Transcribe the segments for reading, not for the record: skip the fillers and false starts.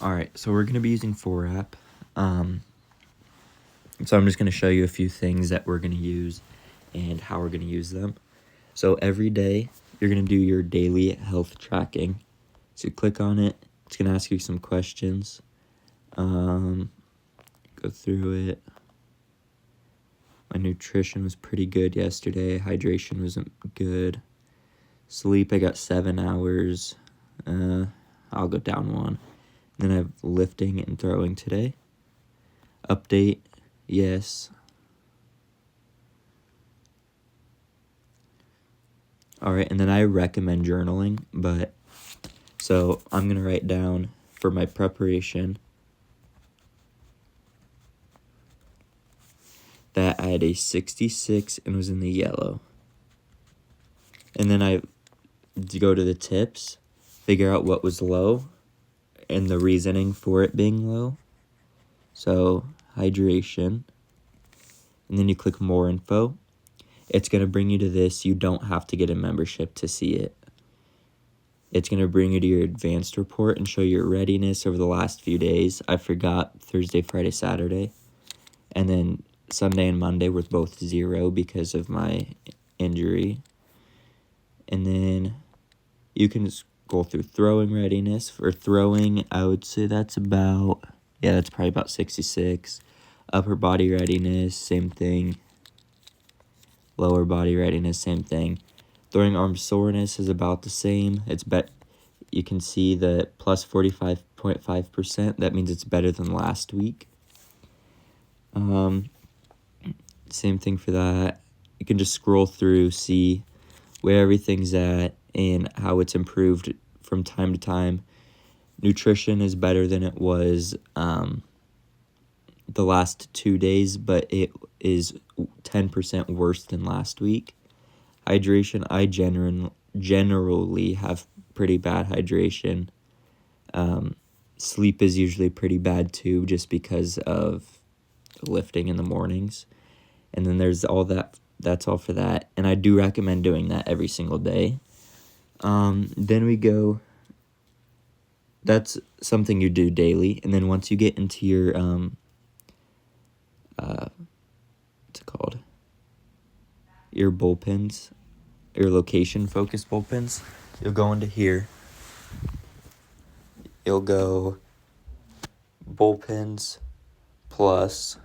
Alright, so we're going to be using 4APP. So I'm just going to show you a few things that we're going to use and how we're going to use them. So every day, you're going to do your daily health tracking. So you click on it. It's going to ask you some questions. Go through it. My nutrition was pretty good yesterday. Hydration wasn't good. Sleep, I got 7 hours. I'll go down 1. Then I have lifting and throwing today. Update, yes. Alright, and then I recommend journaling, so I'm going to write down for my preparation that I had a 66 and was in the yellow. And then I go to the tips, figure out what was low, and the reasoning for it being low. So, hydration. And then you click more info. It's going to bring you to this. You don't have to get a membership to see it. It's going to bring you to your advanced report and show your readiness over the last few days. I forgot Thursday, Friday, Saturday. And then Sunday and Monday were both 0 because of my injury. And then you can scroll through throwing readiness. For throwing, I would say that's probably about 66. Upper body readiness, same thing. Lower body readiness, same thing. Throwing arm soreness is about the same. You can see the plus 45.5%. That means it's better than last week. Same thing for that. You can just scroll through, see where everything's at and how it's improved from time to time. Nutrition is better than it was the last 2 days, but it is 10% worse than last week. Hydration, I generally have pretty bad hydration. Sleep is usually pretty bad too, just because of lifting in the mornings. And then there's all that. That's all for that. And I do recommend doing that every single day. Then we go. That's something you do daily. And then once you get into your what's it called? Your bullpens, your location focused bullpens. You'll go into here. You'll go bullpens plus.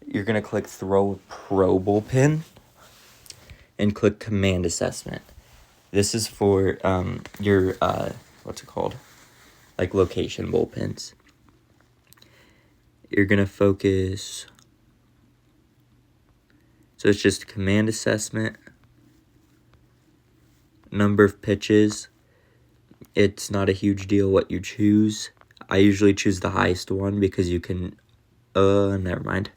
You're going to click throw pro bullpen and click command assessment. This is for your, like location bullpens. You're going to focus. So it's just command assessment. Number of pitches. It's not a huge deal what you choose. I usually choose the highest one because you can, never mind.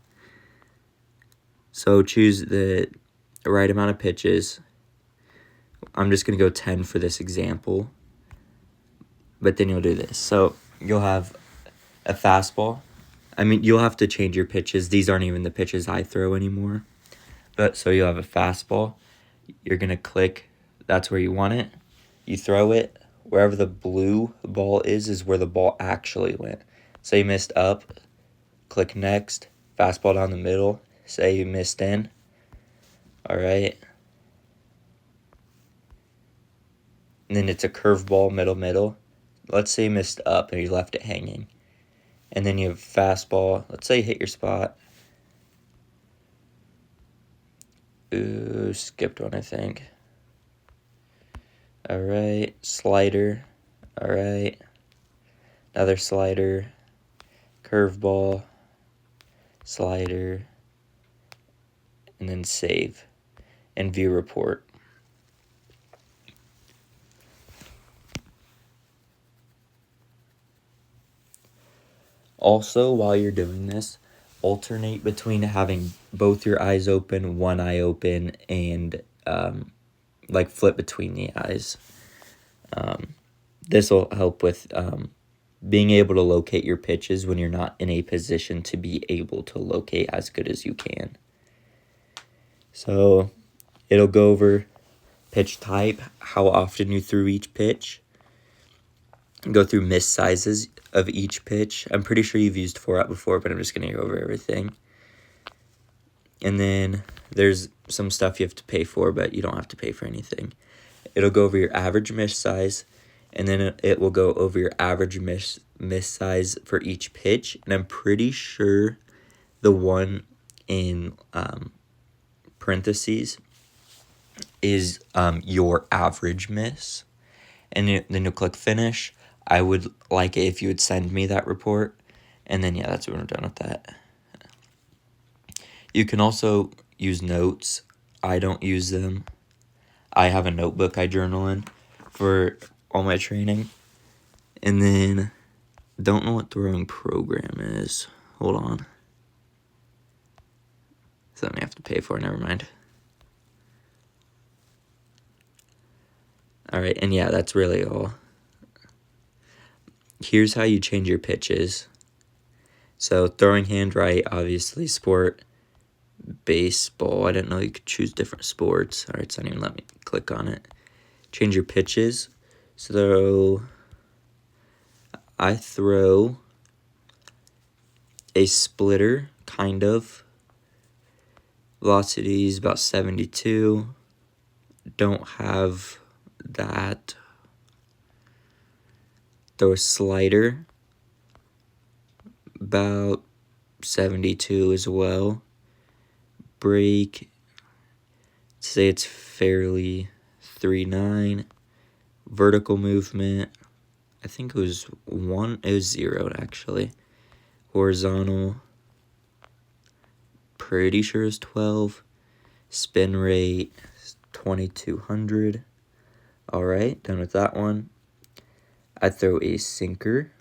So choose the right amount of pitches. I'm just going to go 10 for this example. But then you'll do this. So you'll have a fastball. You'll have to change your pitches. These aren't even the pitches I throw anymore. But so you'll have a fastball. You're going to click. That's where you want it. You throw it. Wherever the blue ball is where the ball actually went. Say you missed up. Click next. Fastball down the middle. Say you missed in. All right. And then it's a curveball, middle. Let's say you missed up and you left it hanging. And then you have fastball. Let's say you hit your spot. Ooh, skipped one, I think. All right. Slider. All right. Another slider. Curveball. Slider. And then save. And view report. Also, while you're doing this, alternate between having both your eyes open, one eye open, and flip between the eyes. This will help with being able to locate your pitches when you're not in a position to be able to locate as good as you can. So it'll go over pitch type, how often you threw each pitch, go through missed sizes of each pitch. I'm pretty sure you've used 4APP before, but I'm just going to go over everything. And then there's some stuff you have to pay for, but you don't have to pay for anything. It'll go over your average miss size, and then it will go over your average miss size for each pitch. And I'm pretty sure the one in parentheses is your average miss. And then you'll click finish. I would like it if you would send me that report. And then, yeah, that's when we're done with that. You can also use notes. I don't use them. I have a notebook I journal in for all my training. And then, don't know what throwing program is. Hold on. Something I have to pay for, never mind. Alright, and yeah, that's really all. Here's how you change your pitches. So, throwing hand right, obviously, sport, baseball. I didn't know you could choose different sports. Alright, it's not even let me click on it. Change your pitches. So, I throw a splitter, kind of. Velocity is about 72. Don't have that. Throw a slider, about 72 as well. Break, say it's fairly 3.9. Vertical movement, I think it was 0 actually. Horizontal, pretty sure is 12. Spin rate, 2200. Alright, done with that one. I throw a sinker,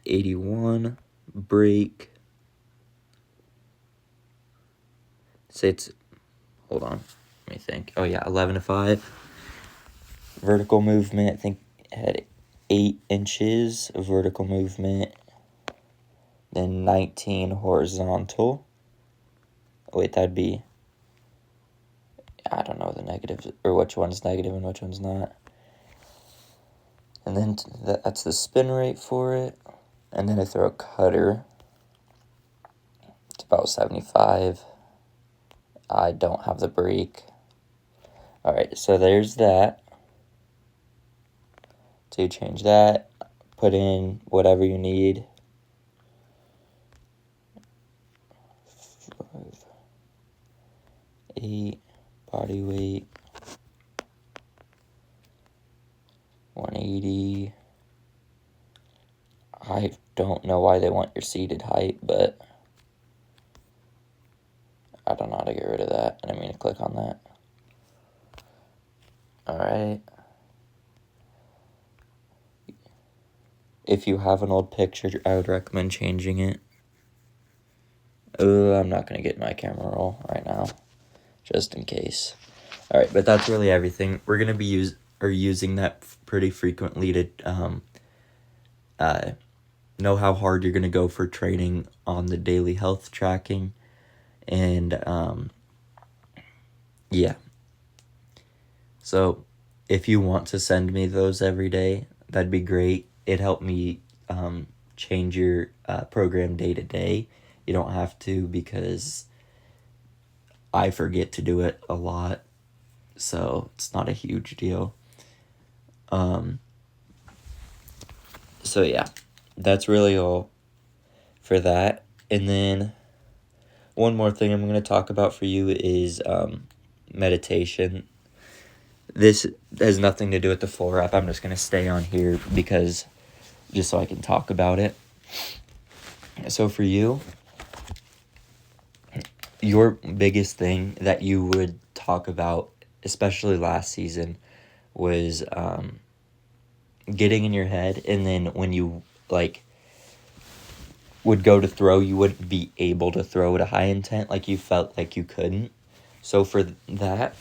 81. Break, say it's, hold on, let me think. Oh yeah, 11-5. Vertical movement, I think it had 8 inches of vertical movement. Then 19 horizontal. Oh, wait, that'd be, I don't know the negatives, or which one's negative and which one's not. And then that's the spin rate for it. And then I throw a cutter. It's about 75. I don't have the break. Alright, so there's that. So you change that. Put in whatever you need. 5, 8, body weight. 180. I don't know why they want your seated height, but I don't know how to get rid of that. I didn't mean to click on that. Alright. If you have an old picture, I would recommend changing it. I'm not going to get my camera roll right now, just in case. Alright, but that's really everything. We're going to be using that pretty frequently to know how hard you're going to go for training on the daily health tracking. And, yeah. So, if you want to send me those every day, that'd be great. It helped me change your program day to day. You don't have to, because I forget to do it a lot. So, it's not a huge deal. So, yeah. That's really all for that. And then one more thing I'm going to talk about for you is meditation. This has nothing to do with the 4APP. I'm just going to stay on here because just so I can talk about it. So for you, your biggest thing that you would talk about, especially last season, was getting in your head, and then when you would go to throw, you wouldn't be able to throw at a high intent, like you felt like you couldn't. So for that,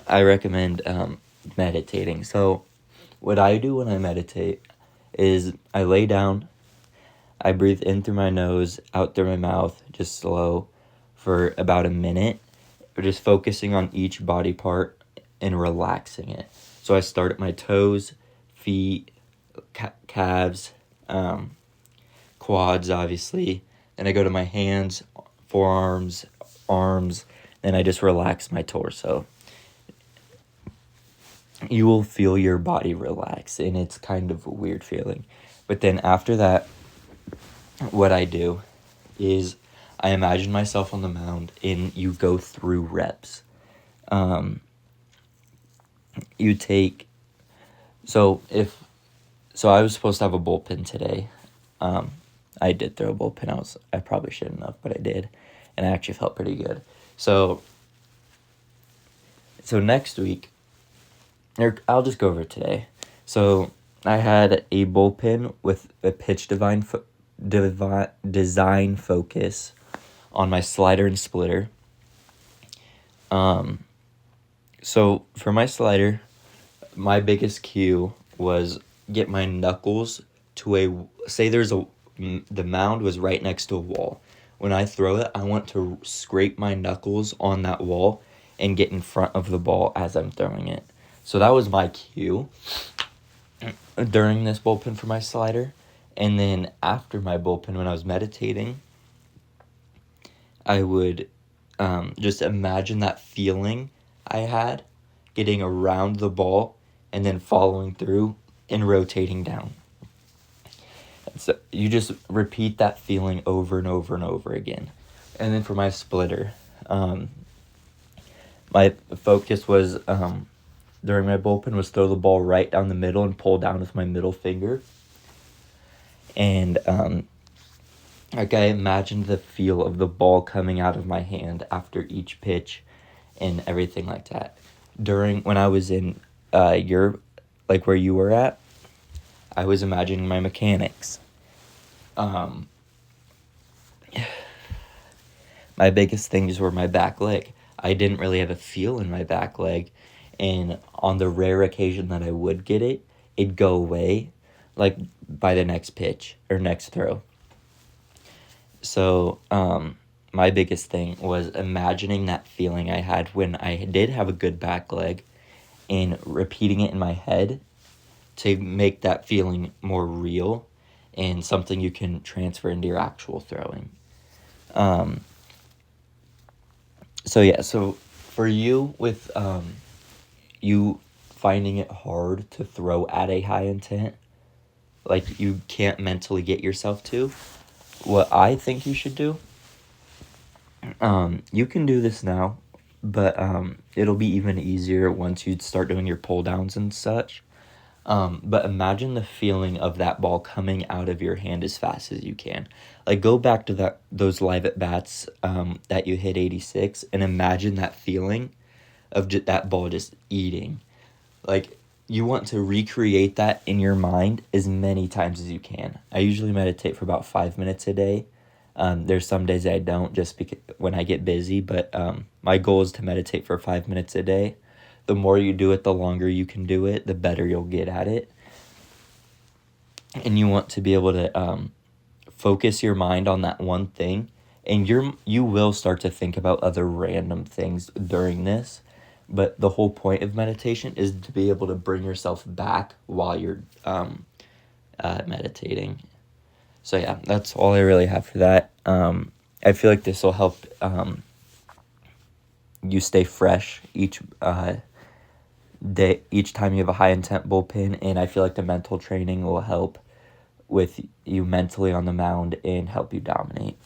I recommend meditating. So what I do when I meditate is I lay down, I breathe in through my nose, out through my mouth, just slow, for about a minute, just focusing on each body part and relaxing it. So I start at my toes, feet, calves, quads, obviously. Then I go to my hands, forearms, arms, and I just relax my torso. You will feel your body relax, and it's kind of a weird feeling. But then after that, what I do is I imagine myself on the mound, and you go through reps. You take, so I was supposed to have a bullpen today. I did throw a bullpen. I probably shouldn't have, but I did, and I actually felt pretty good. So next week, or I'll just go over it today. So I had a bullpen with a pitch design focus on my slider and splitter. So for my slider, my biggest cue was get my knuckles to the mound was right next to a wall. When I throw it, I want to scrape my knuckles on that wall and get in front of the ball as I'm throwing it. So that was my cue during this bullpen for my slider. And then after my bullpen, when I was meditating, I would just imagine that feeling I had getting around the ball and then following through and rotating down. So you just repeat that feeling over and over and over again. And then for my splitter, my focus was during my bullpen was throw the ball right down the middle and pull down with my middle finger. And I imagined the feel of the ball coming out of my hand after each pitch and everything like that. When I was in where you were at, I was imagining my mechanics. My biggest things were my back leg. I didn't really have a feel in my back leg, and on the rare occasion that I would get it, it'd go away, like by the next pitch or next throw. So, my biggest thing was imagining that feeling I had when I did have a good back leg and repeating it in my head to make that feeling more real and something you can transfer into your actual throwing. So for you, with you finding it hard to throw at a high intent, like you can't mentally get yourself to, what I think you should do, you can do this now, but it'll be even easier once you start doing your pull downs and such. But imagine the feeling of that ball coming out of your hand as fast as you can. Like, go back to those live at bats that you hit 86, and imagine that feeling of that ball just eating. Like, you want to recreate that in your mind as many times as you can. I usually meditate for about 5 minutes a day. There's some days I don't, just because when I get busy, but my goal is to meditate for 5 minutes a day. The more you do it, the longer you can do it, the better you'll get at it. And you want to be able to focus your mind on that one thing, and you will start to think about other random things during this. But the whole point of meditation is to be able to bring yourself back while you're meditating. So yeah, that's all I really have for that. I feel like this will help you stay fresh each day, each time you have a high intent bullpen, and I feel like the mental training will help with you mentally on the mound and help you dominate.